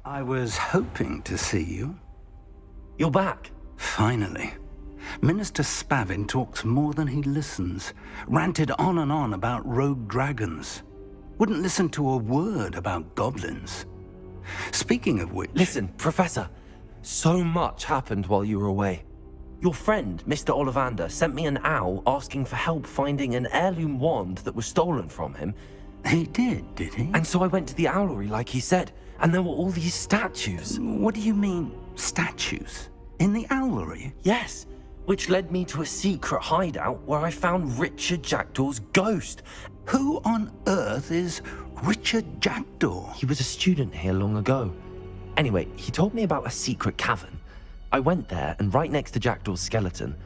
I was hoping to see you. You're back. Finally. Minister Spavin talks more than he listens. Ranted on and on about rogue dragons. Wouldn't listen to a word about goblins. Speaking of which... Listen, Professor. So much happened while you were away. Your friend, Mr. Ollivander, sent me an owl asking for help finding an heirloom wand that was stolen from him. He did he? And so I went to the owlery like he said, and there were all these statues. What do you mean, statues? In the owlery? Yes, which led me to a secret hideout where I found Richard Jackdaw's ghost. Who on earth is Richard Jackdaw? He was a student here long ago. Anyway, he told me about a secret cavern. I went there, and right next to Jackdaw's skeleton,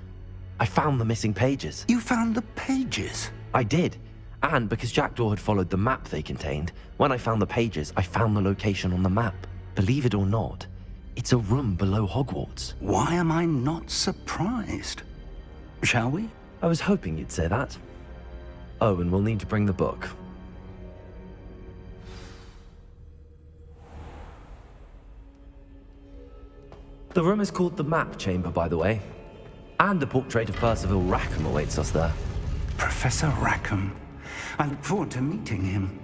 I found the missing pages. You found the pages? I did. And because Jackdaw had followed the map they contained, when I found the pages, I found the location on the map. Believe it or not, it's a room below Hogwarts. Why am I not surprised? Shall we? I was hoping you'd say that. Oh, and we'll need to bring the book. The room is called the Map Chamber, by the way. And a portrait of Percival Rackham awaits us there. Professor Rackham. I look forward to meeting him.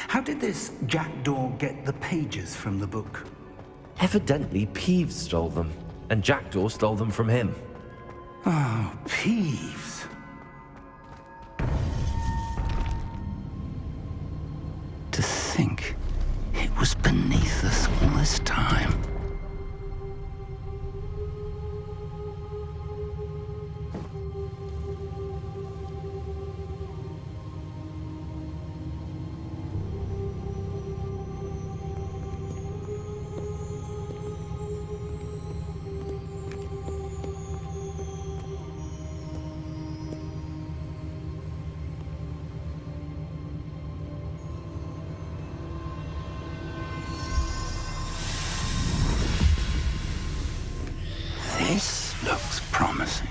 How did this Jackdaw get the pages from the book? Evidently, Peeves stole them, and Jackdaw stole them from him. Oh, Peeves. To think it was beneath us all this time. This looks promising.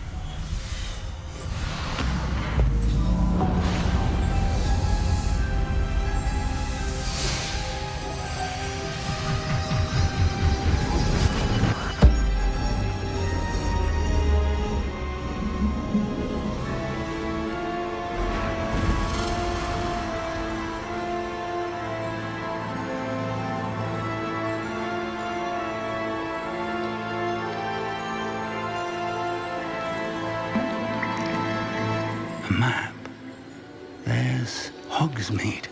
Map. There's Hogsmeade.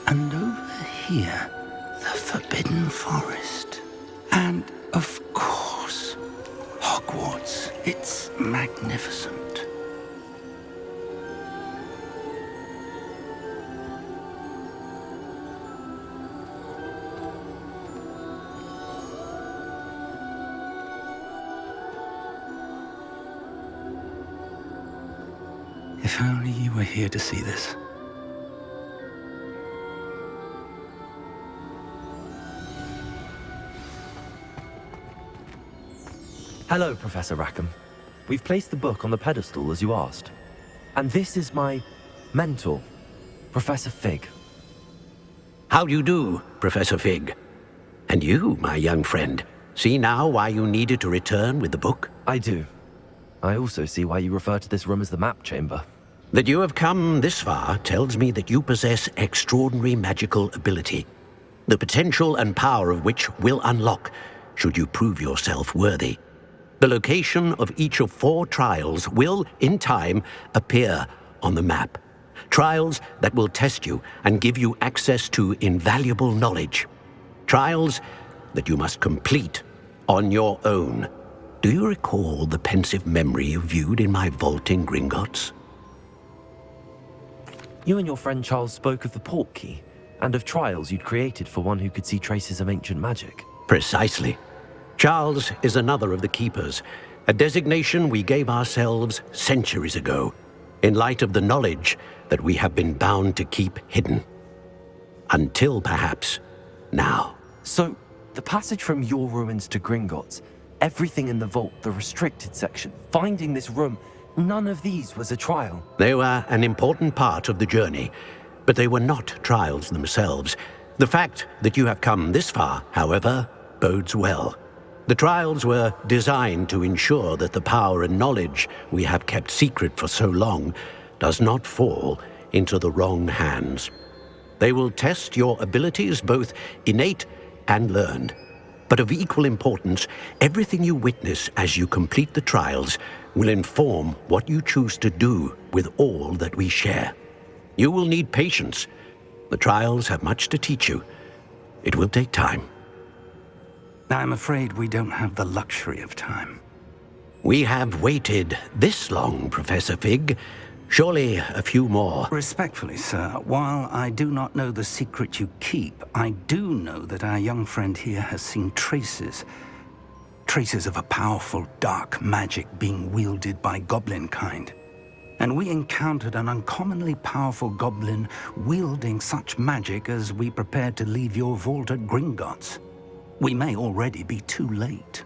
And over here, the Forbidden Forest. And, of course, Hogwarts. It's magnificent. If only you were here to see this. Hello, Professor Rackham. We've placed the book on the pedestal as you asked. And this is my mentor, Professor Fig. How do you do, Professor Fig? And you, my young friend, see now why you needed to return with the book? I do. I also see why you refer to this room as the Map Chamber. That you have come this far tells me that you possess extraordinary magical ability, the potential and power of which will unlock should you prove yourself worthy. The location of each of 4 trials will, in time, appear on the map. Trials that will test you and give you access to invaluable knowledge. Trials that you must complete on your own. Do you recall the pensive memory you viewed in my vault in Gringotts? You and your friend Charles spoke of the Portkey, and of trials you'd created for one who could see traces of ancient magic. Precisely. Charles is another of the Keepers, a designation we gave ourselves centuries ago, in light of the knowledge that we have been bound to keep hidden. Until, perhaps, now. So, the passage from your ruins to Gringotts, everything in the vault, the restricted section, finding this room, none of these was a trial. They were an important part of the journey, but they were not trials themselves. The fact that you have come this far, however, bodes well. The trials were designed to ensure that the power and knowledge we have kept secret for so long does not fall into the wrong hands. They will test your abilities, both innate and learned. But of equal importance, everything you witness as you complete the trials will inform what you choose to do with all that we share. You will need patience. The trials have much to teach you. It will take time. I'm afraid we don't have the luxury of time. We have waited this long, Professor Fig. Surely a few more. Respectfully, sir, while I do not know the secret you keep, I do know that our young friend here has seen traces. Traces of a powerful dark magic being wielded by goblin kind. And we encountered an uncommonly powerful goblin wielding such magic as we prepared to leave your vault at Gringotts. We may already be too late.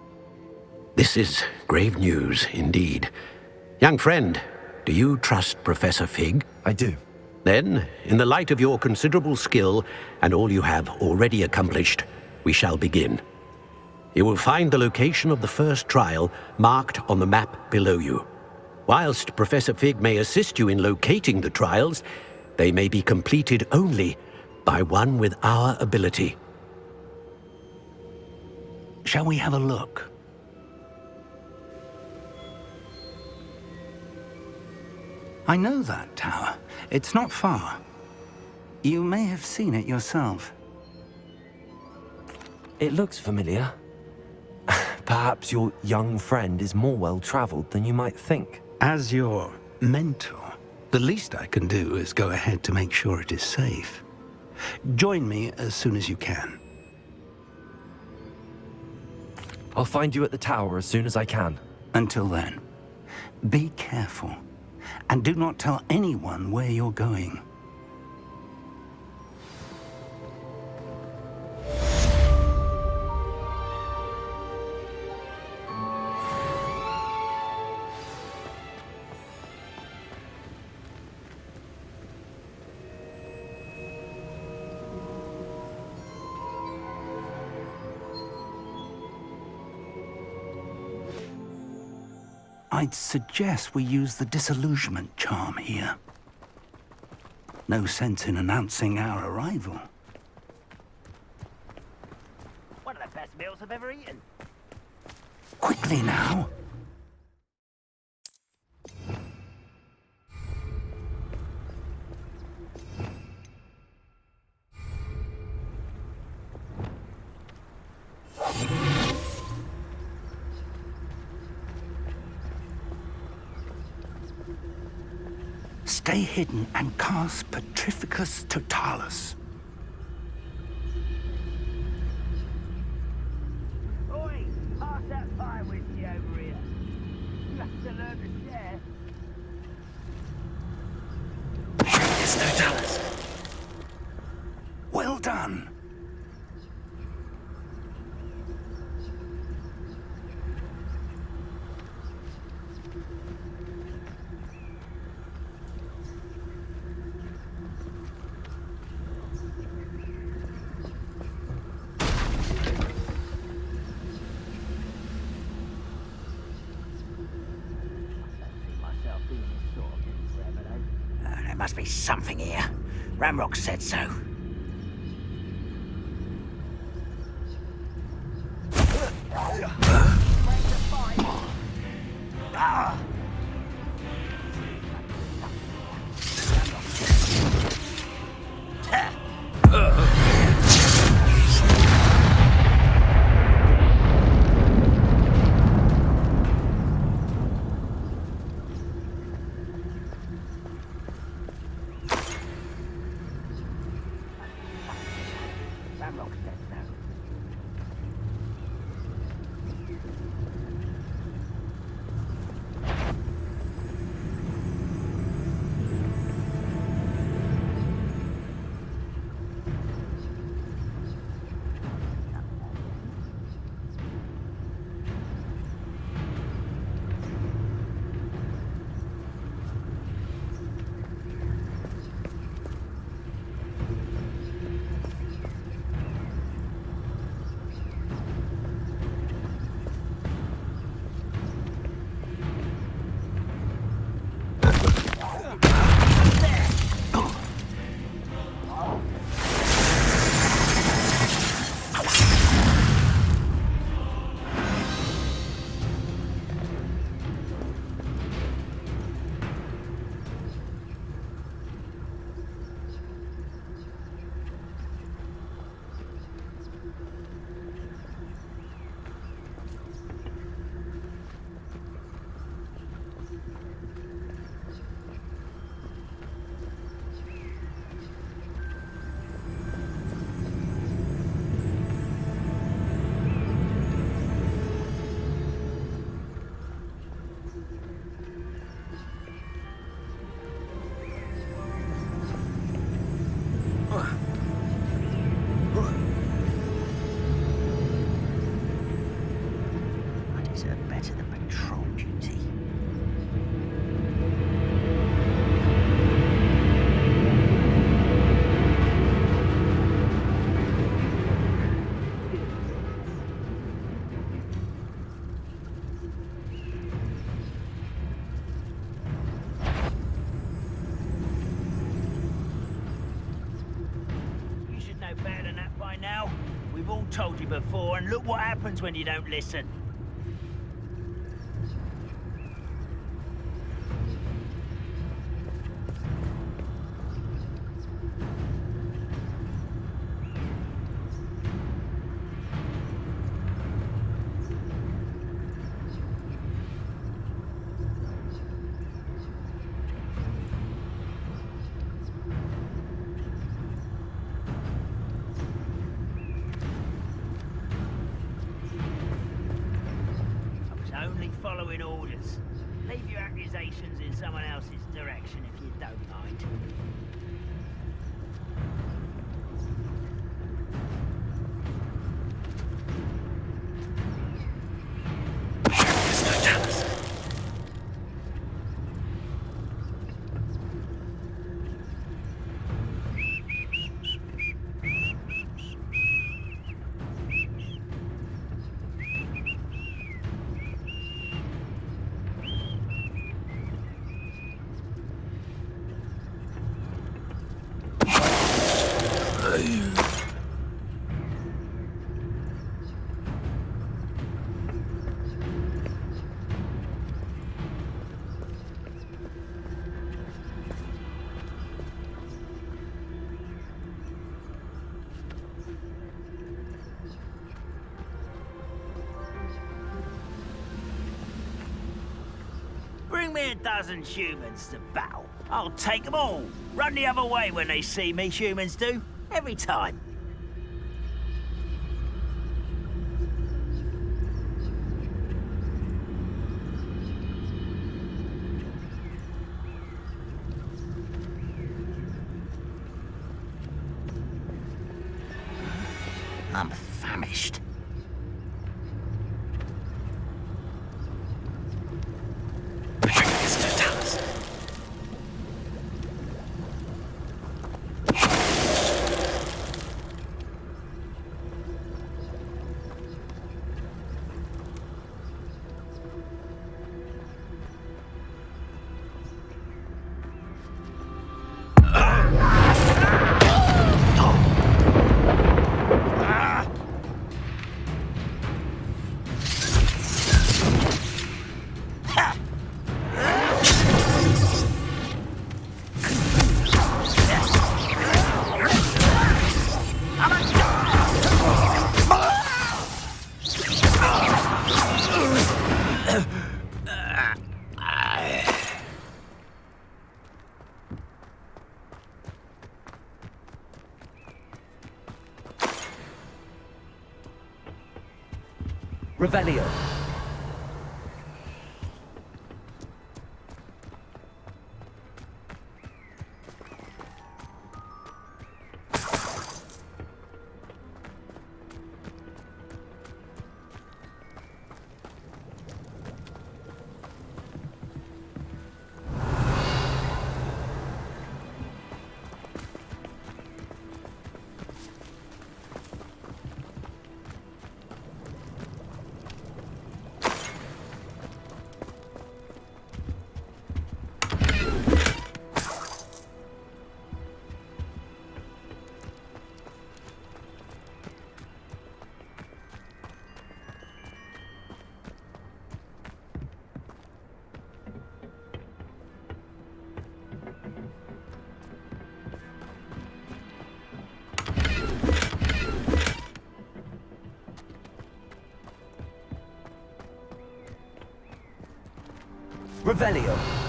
This is grave news indeed. Young friend, do you trust Professor Fig? I do. Then, in the light of your considerable skill and all you have already accomplished, we shall begin. You will find the location of the first trial marked on the map below you. Whilst Professor Fig may assist you in locating the trials, they may be completed only by one with our ability. Shall we have a look? I know that tower. It's not far. You may have seen it yourself. It looks familiar. Perhaps your young friend is more well-traveled than you might think. As your mentor, the least I can do is go ahead to make sure it is safe. Join me as soon as you can. I'll find you at the tower as soon as I can. Until then, be careful. And do not tell anyone where you're going. I'd suggest we use the disillusionment charm here. No sense in announcing our arrival. One of the best meals I've ever eaten. Quickly now. Stay hidden and cast Petrificus Totalis. Oi! Pass that fire whiskey over here. You have to learn to share. Petrificus Totalis. Well done. There must be something here. Ramrock said so. We've all told you before, and look what happens when you don't listen. Following orders. Leave your accusations in someone else's direction if you don't mind. Bring me a dozen humans to battle. I'll take them all. Run the other way when they see me, humans do. Every time. I'm famished. Revelio. Revelio.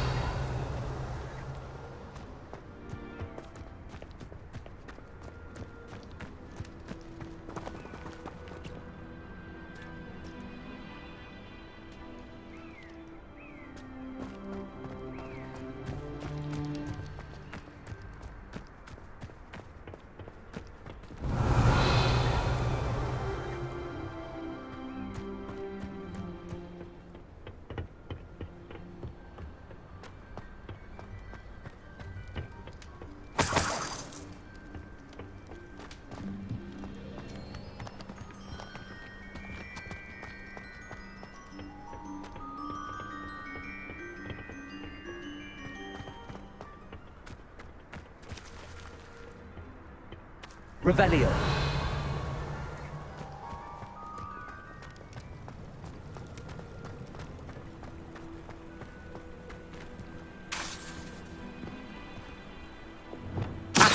Revelio.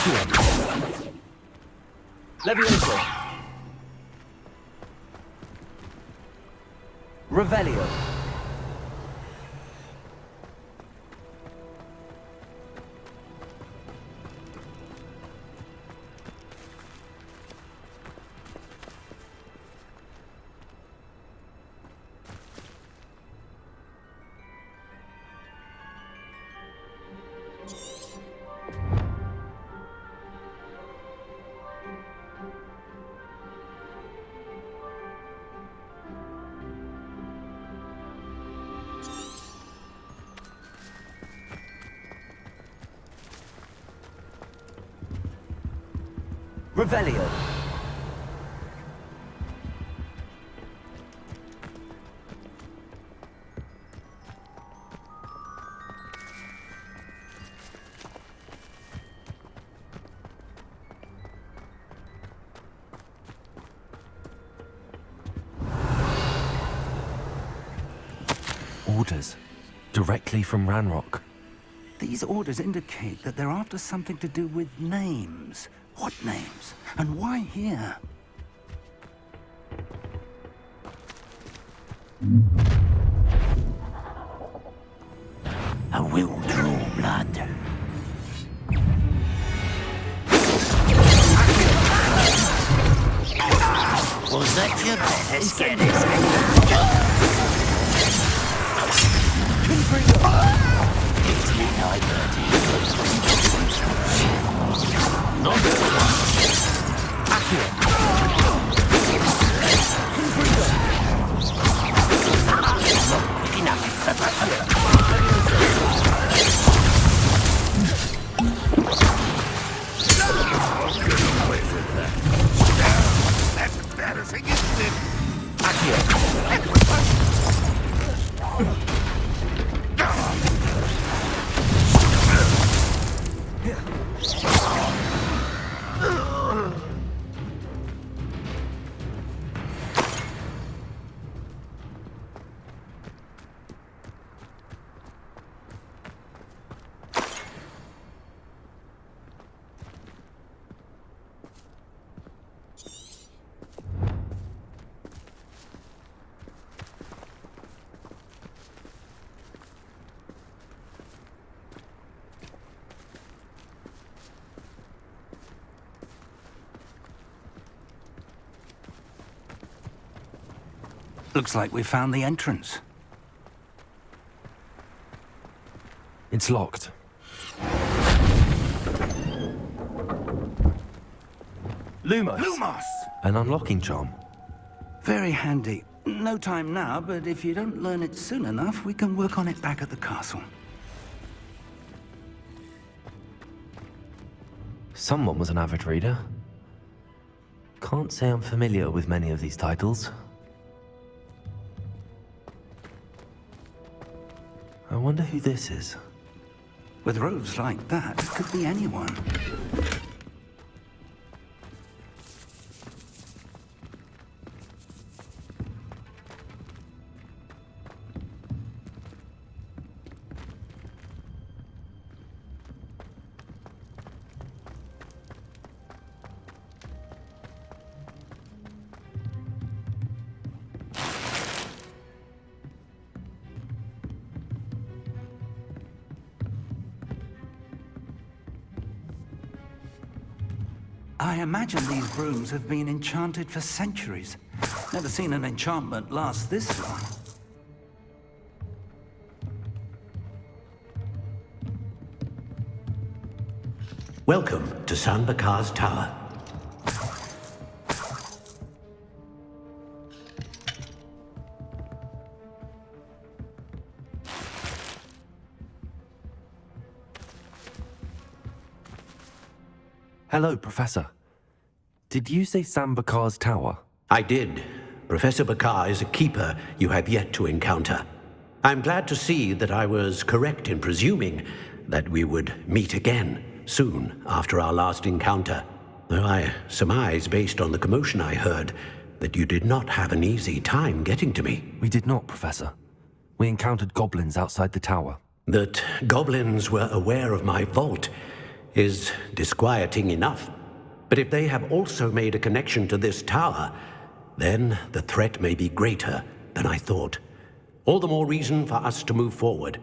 Accio. Levioso. Revelio. Revelio. Orders. Directly from Ranrock. These orders indicate that they're after something to do with names. What names? And why here? I will draw blood. Was that your best? Let's get this. It's midnight, Bertie. Not this one. Accio. Quick That's embarrassing, isn't it? Looks like we found the entrance. It's locked. Lumos. Lumos! An unlocking charm. Very handy. No time now, but if you don't learn it soon enough, we can work on it back at the castle. Someone was an avid reader. Can't say I'm familiar with many of these titles. I wonder who this is. With robes like that, it could be anyone. I imagine these rooms have been enchanted for centuries. Never seen an enchantment last this long. Welcome to San Bakar's Tower. Hello, Professor. Did you say Sam Bakar's tower? I did. Professor Bakar is a keeper you have yet to encounter. I'm glad to see that I was correct in presuming that we would meet again soon after our last encounter. Though I surmise, based on the commotion I heard, that you did not have an easy time getting to me. We did not, Professor. We encountered goblins outside the tower. That goblins were aware of my vault is disquieting enough. But if they have also made a connection to this tower, then the threat may be greater than I thought. All the more reason for us to move forward.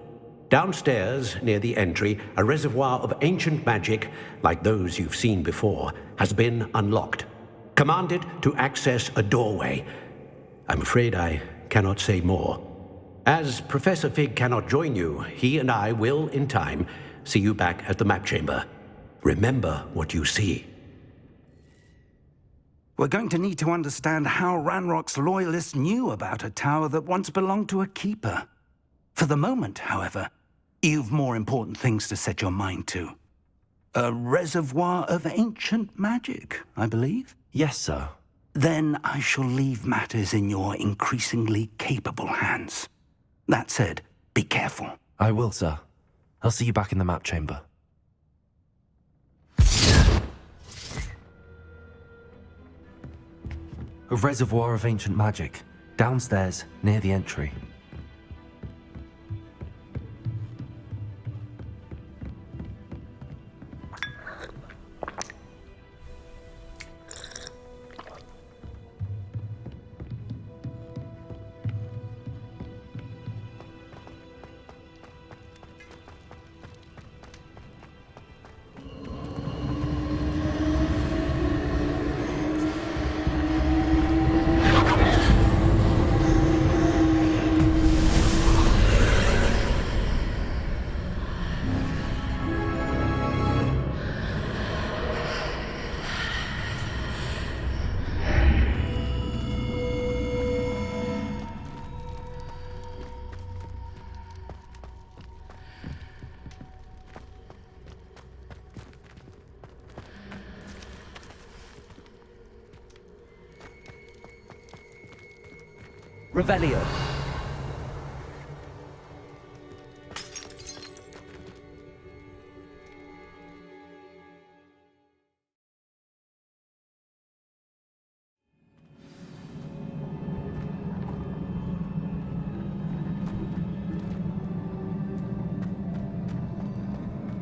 Downstairs, near the entry, a reservoir of ancient magic, like those you've seen before, has been unlocked. Commanded to access a doorway. I'm afraid I cannot say more. As Professor Fig cannot join you, he and I will, in time, see you back at the map chamber. Remember what you see. We're going to need to understand how Ranrock's loyalists knew about a tower that once belonged to a keeper. For the moment, however, you've more important things to set your mind to. A reservoir of ancient magic, I believe? Yes, sir. Then I shall leave matters in your increasingly capable hands. That said, be careful. I will, sir. I'll see you back in the map chamber. A reservoir of ancient magic, downstairs, near the entry. Revelio.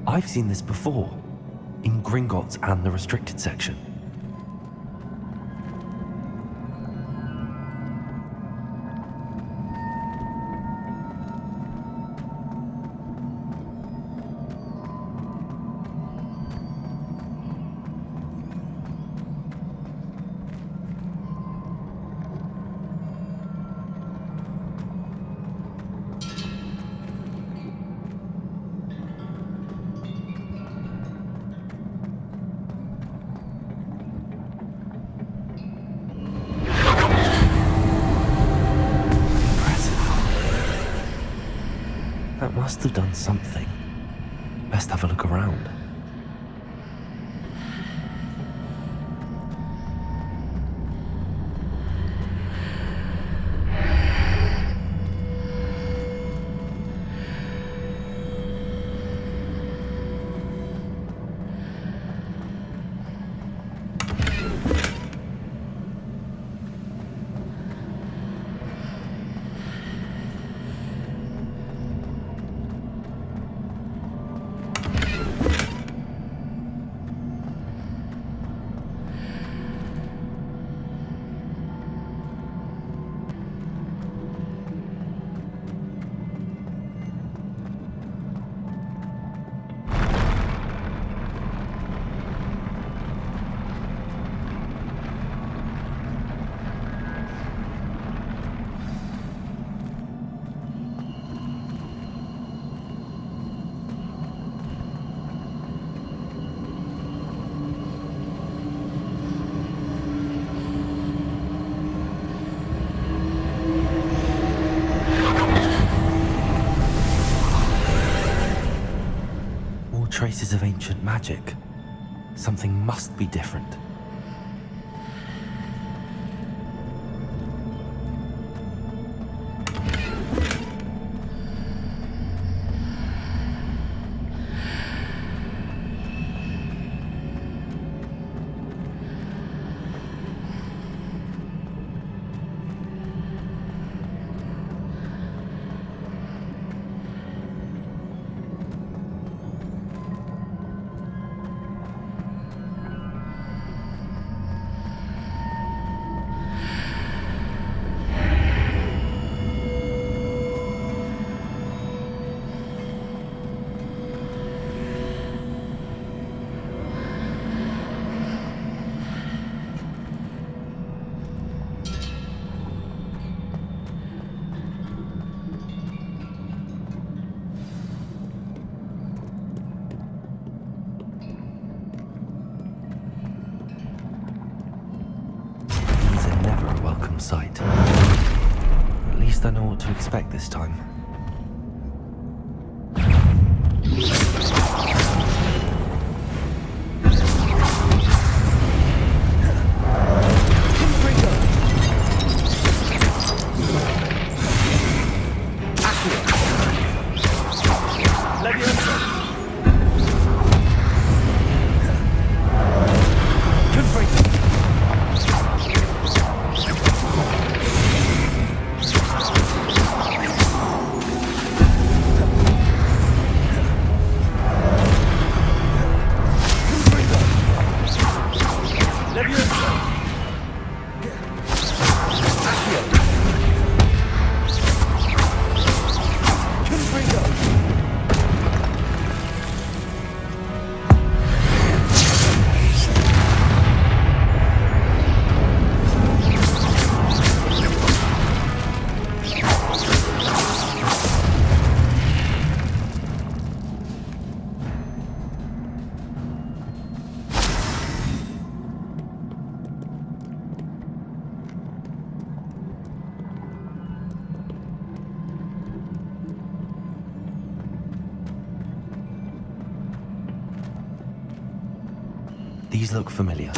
I've seen this before, in Gringotts and the restricted section. That must have done something. Best have a look around. Traces of ancient magic. Something must be different. welcome sight. At least I know what to expect this time. These look familiar.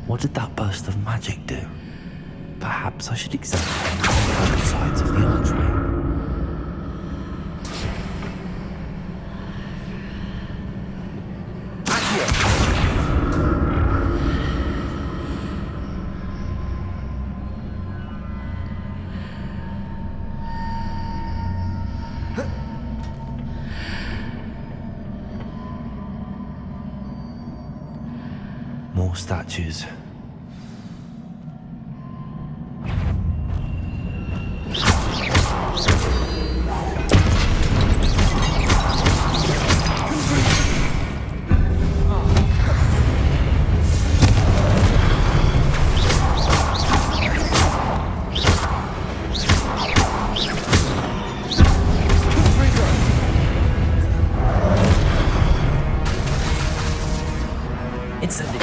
What did that burst of magic do? Perhaps I should examine both sides of the archway. More statues. Incendiary.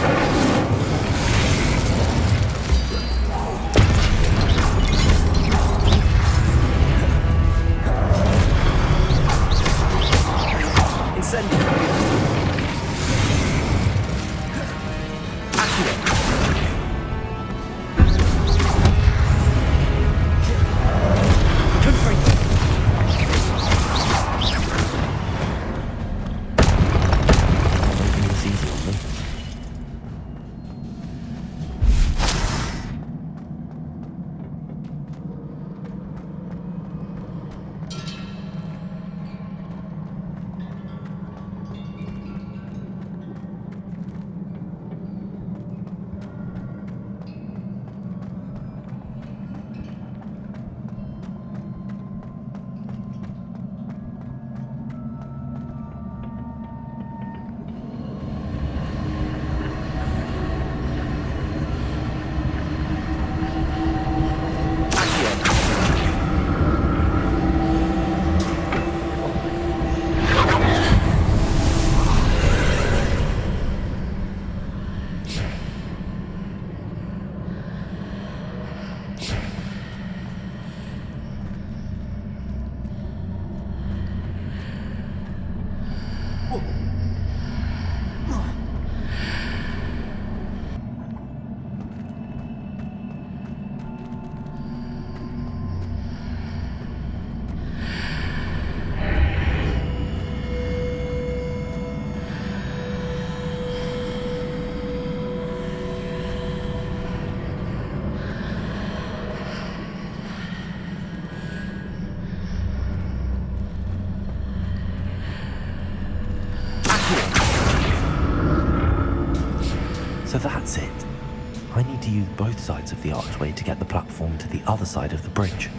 need to use both sides of the archway to get the platform to the other side of the bridge.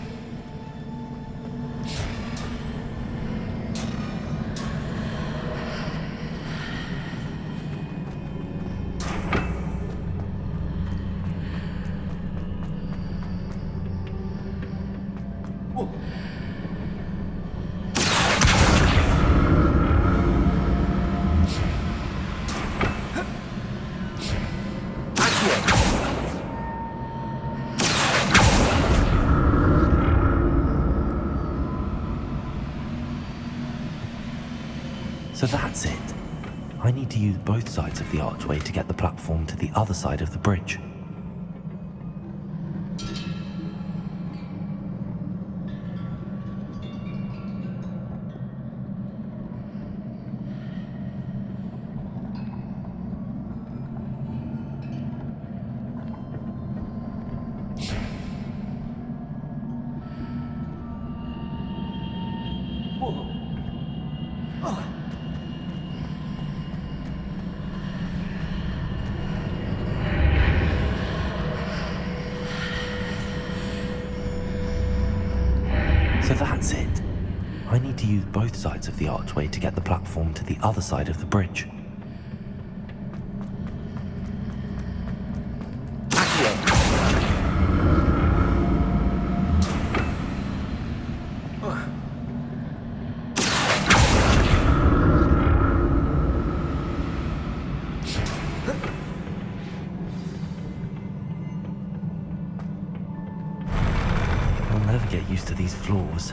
So that's it. I need to use both sides of the archway to get the platform to the other side of the bridge. So that's it. I need to use both sides of the archway to get the platform to the other side of the bridge. I'll never get used to these floors.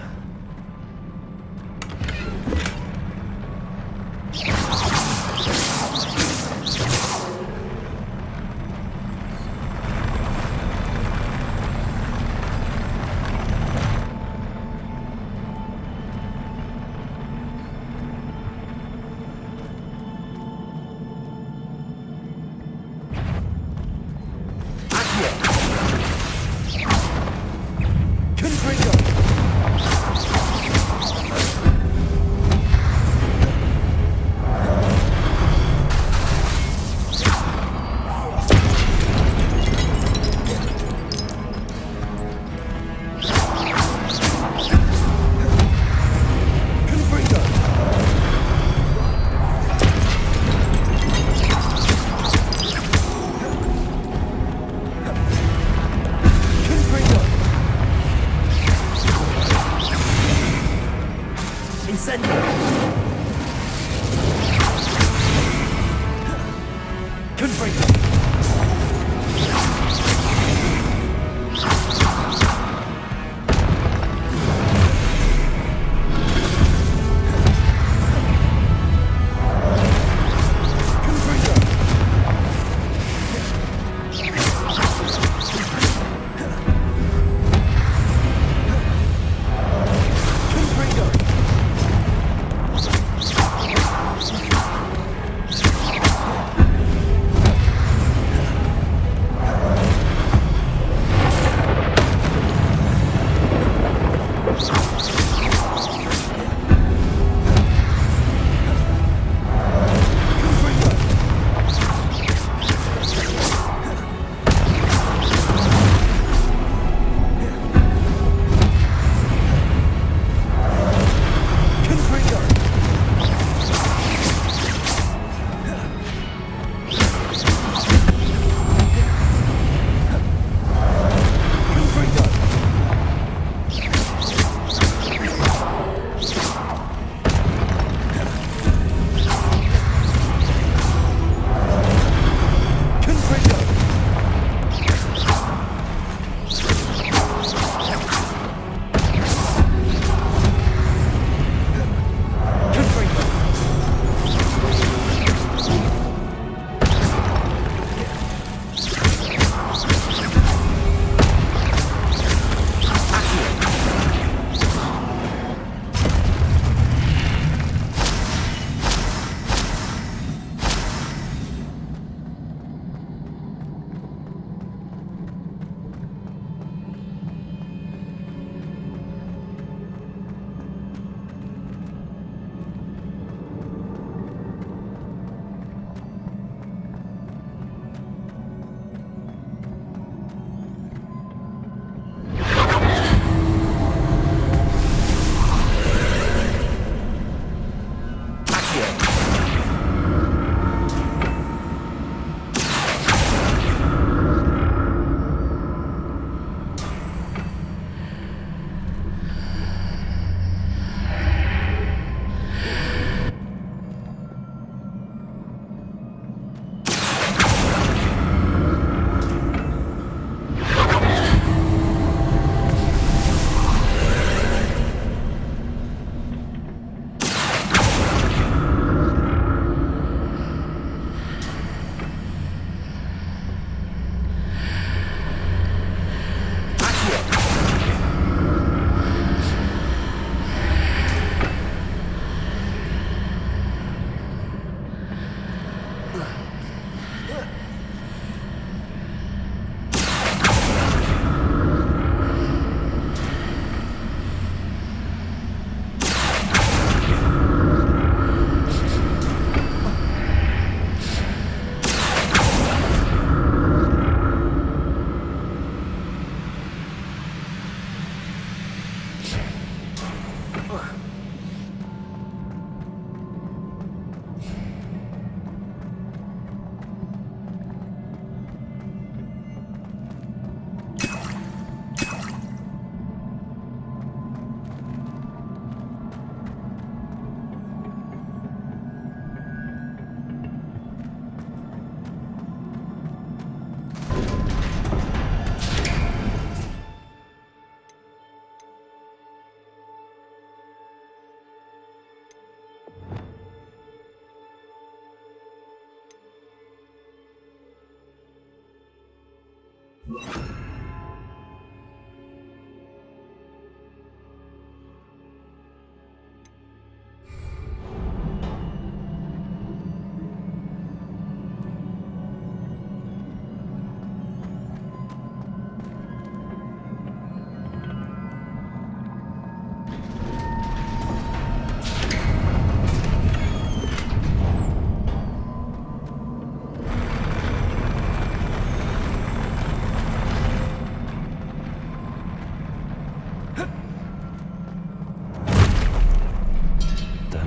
Don't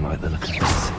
like the look of this.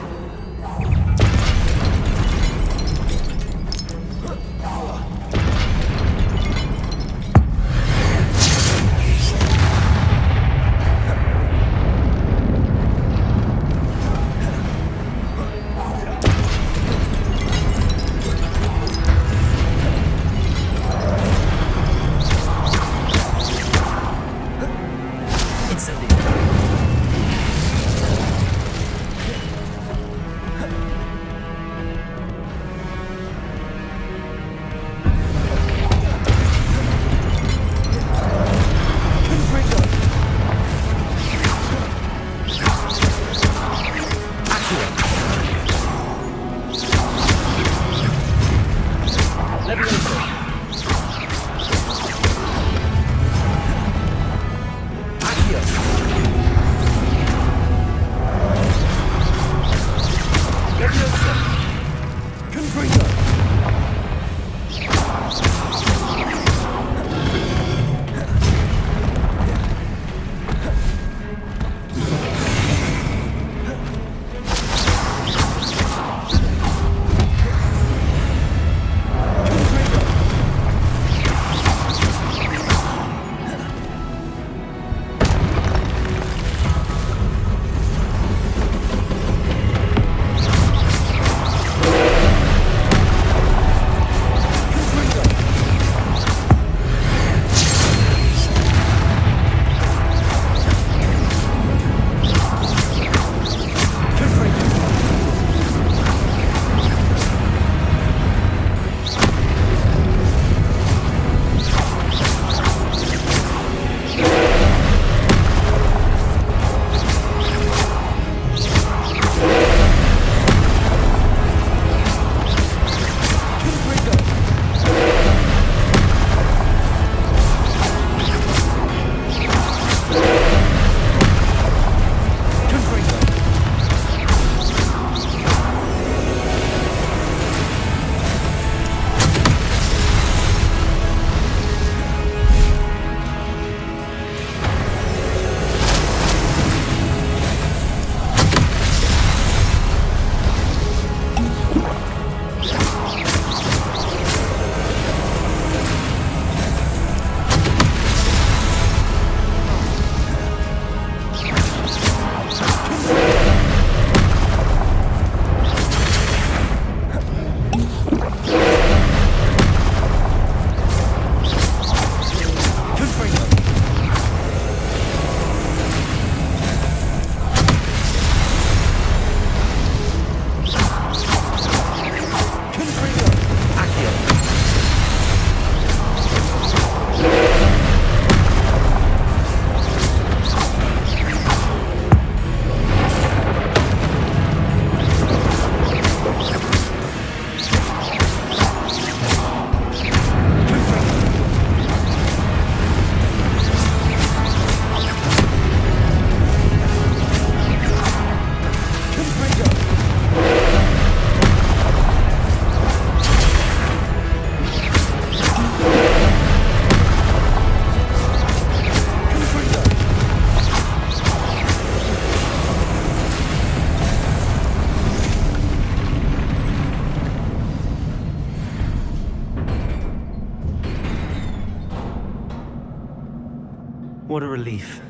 What a relief.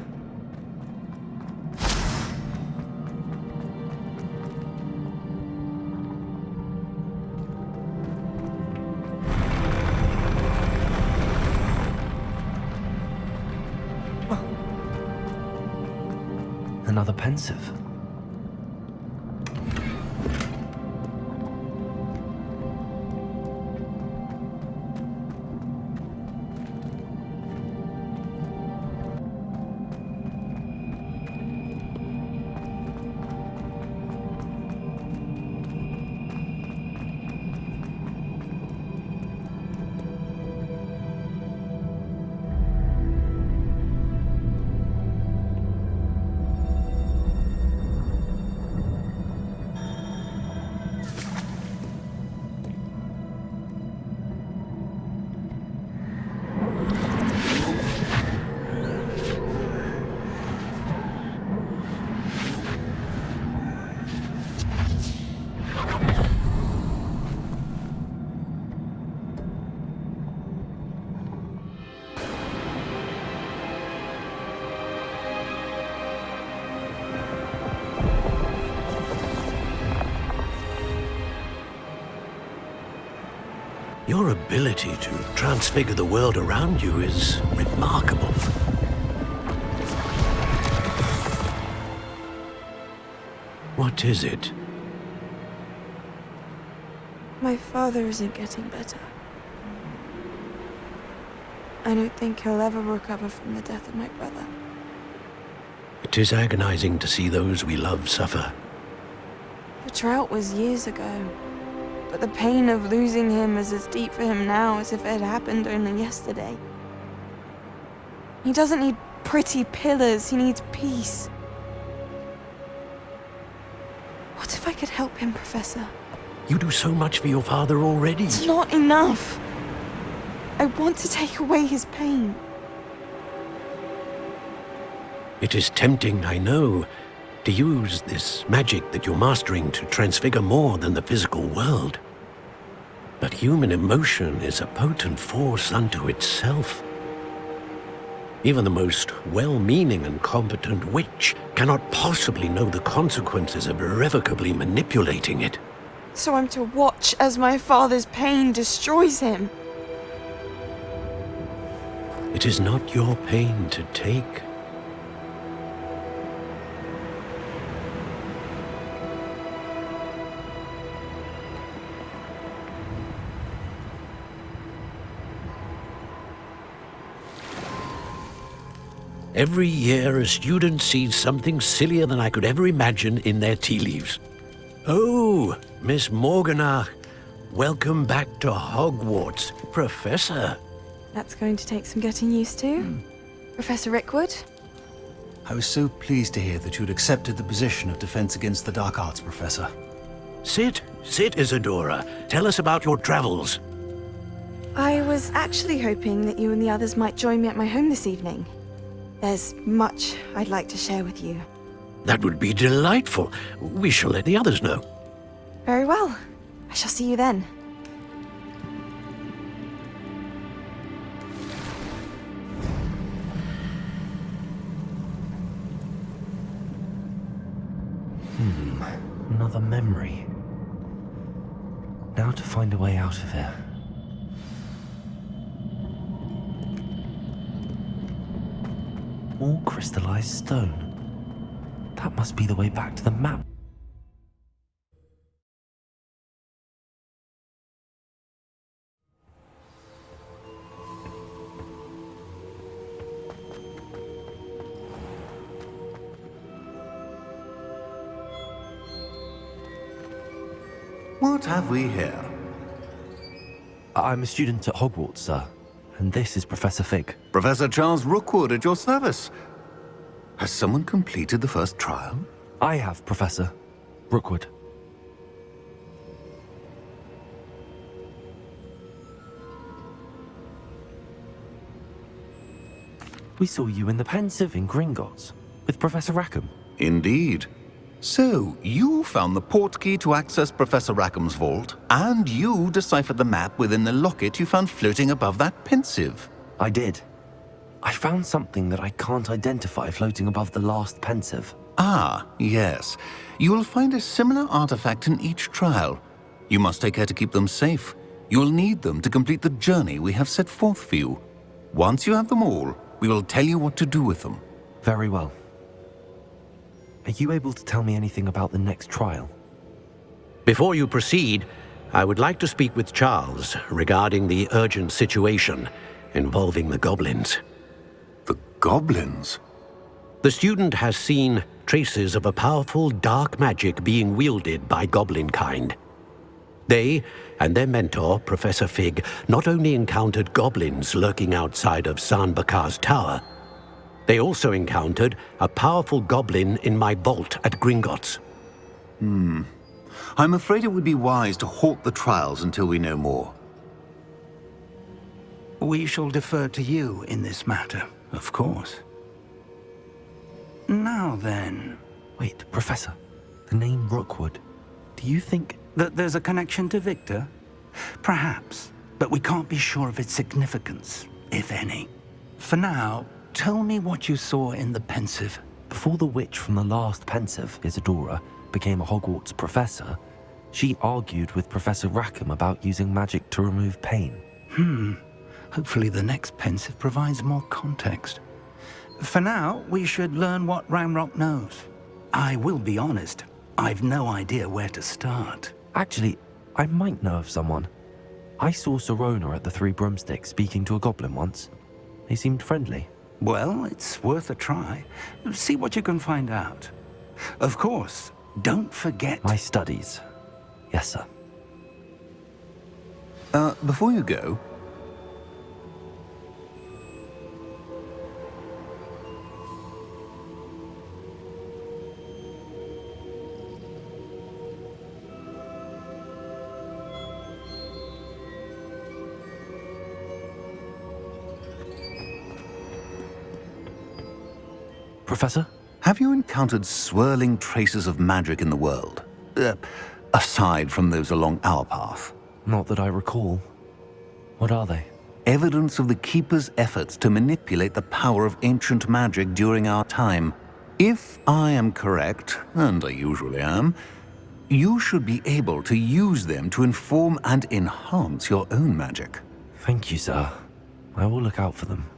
Another pensive. Your ability to transfigure the world around you is remarkable. What is it? My father isn't getting better. I don't think he'll ever recover from the death of my brother. It is agonizing to see those we love suffer. The drought was years ago, but the pain of losing him is as deep for him now as if it had happened only yesterday. He doesn't need pretty pillars, he needs peace. What if I could help him, Professor? You do so much for your father already. It's not enough. I want to take away his pain. It is tempting, I know, to use this magic that you're mastering to transfigure more than the physical world. But human emotion is a potent force unto itself. Even the most well-meaning and competent witch cannot possibly know the consequences of irrevocably manipulating it. So I'm to watch as my father's pain destroys him. It is not your pain to take. Every year, a student sees something sillier than I could ever imagine in their tea leaves. Oh, Miss Morganach, welcome back to Hogwarts, Professor. That's going to take some getting used to. Professor Rickwood? I was so pleased to hear that you'd accepted the position of Defense Against the Dark Arts, Professor. Sit, Isadora. Tell us about your travels. I was actually hoping that you and the others might join me at my home this evening. There's much I'd like to share with you. That would be delightful. We shall let the others know. Very well. I shall see you then. Another memory. Now to find a way out of here. More crystallized stone. That must be the way back to the map. What have we here? I'm a student at Hogwarts, sir. And this is Professor Fig. Professor Charles Rookwood at your service. Has someone completed the first trial? I have, Professor Rookwood. We saw you in the Pensive in Gringotts with Professor Rackham. Indeed. So, you found the portkey to access Professor Rackham's vault, and you deciphered the map within the locket you found floating above that Pensive. I did. I found something that I can't identify floating above the last Pensive. Ah, yes. You will find a similar artifact in each trial. You must take care to keep them safe. You will need them to complete the journey we have set forth for you. Once you have them all, we will tell you what to do with them. Very well. Are you able to tell me anything about the next trial? Before you proceed, I would like to speak with Charles regarding the urgent situation involving the goblins. The goblins? The student has seen traces of a powerful dark magic being wielded by goblin kind. They and their mentor, Professor Fig, not only encountered goblins lurking outside of San Bakar's tower, they also encountered a powerful goblin in my vault at Gringotts. I'm afraid it would be wise to halt the trials until we know more. We shall defer to you in this matter, of course. Now then... Wait, Professor. The name Rookwood. Do you think... that there's a connection to Victor? Perhaps, but we can't be sure of its significance, if any. For now, tell me what you saw in the Pensive. Before the witch from the last Pensive, Isadora, became a Hogwarts professor, She argued with Professor Rackham about using magic to remove pain. Hopefully the next pensive provides more context. For now, we should learn what Ranrock knows. I will be honest, I've no idea where to start. Actually, I might know of someone. I saw Sirona at the Three Broomsticks speaking to a goblin once. He seemed friendly. Well, it's worth a try. See what you can find out. Of course, don't forget... My studies. Yes, sir. Before you go... Professor? Have you encountered swirling traces of magic in the world? Aside from those along our path? Not that I recall. What are they? Evidence of the Keeper's efforts to manipulate the power of ancient magic during our time. If I am correct, and I usually am, you should be able to use them to inform and enhance your own magic. Thank you, sir. I will look out for them.